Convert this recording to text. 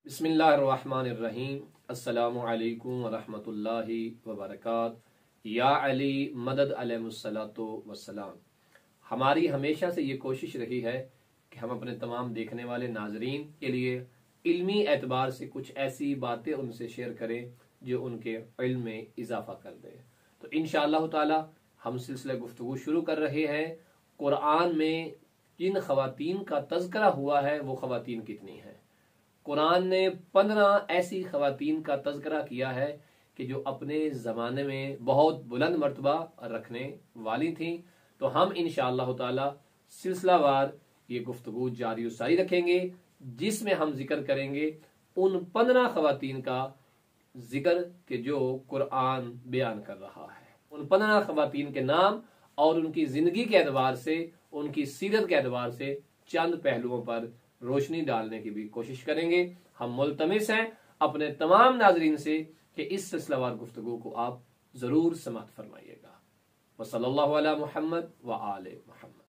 बिस्मिल्लाहिर्रहमानिर्रहीम। अस्सलामु अलैकुम वरहमतुल्लाहि वबरकातुहू। या अली मदद अलैहिस्सलातु वस्सलाम। हमारी हमेशा से ये कोशिश रही है कि हम अपने तमाम देखने वाले नाजरीन के लिए इल्मी एतबार से कुछ ऐसी बातें उनसे शेयर करें जो उनके इल्म में इजाफा कर दे। तो इंशाअल्लाह ताला हम सिलसिला गुफ्तगू शुरू कर रहे हैं। कुरान में जिन खवातीन का तज़किरा हुआ है वो खवातीन कितनी हैं। कुरान ने 15 ऐसी खवातीन का तज़किरा किया है कि जो अपने ज़माने में बहुत बुलंद मर्तबा रखने वाली थीं। तो हम इंशाअल्लाह ताला सिलसिलावार ये गुफ्तगू जारी व सारी रखेंगे, जिसमें हम जिक्र करेंगे उन 15 खवातीन का जिक्र कि जो कुरान बयान कर रहा है। उन 15 खवातीन के नाम और उनकी जिंदगी के एतबार से, उनकी सीरत के एतबार से चंद पहलुओं पर रोशनी डालने की भी कोशिश करेंगे। हम मुल्तमिस हैं अपने तमाम नाजरीन से कि इस सिलसिलावार गुफ्तगू को आप जरूर समाअत फरमाइएगा। वसल्लल्लाहु अला मुहम्मद व आले मुहम्मद।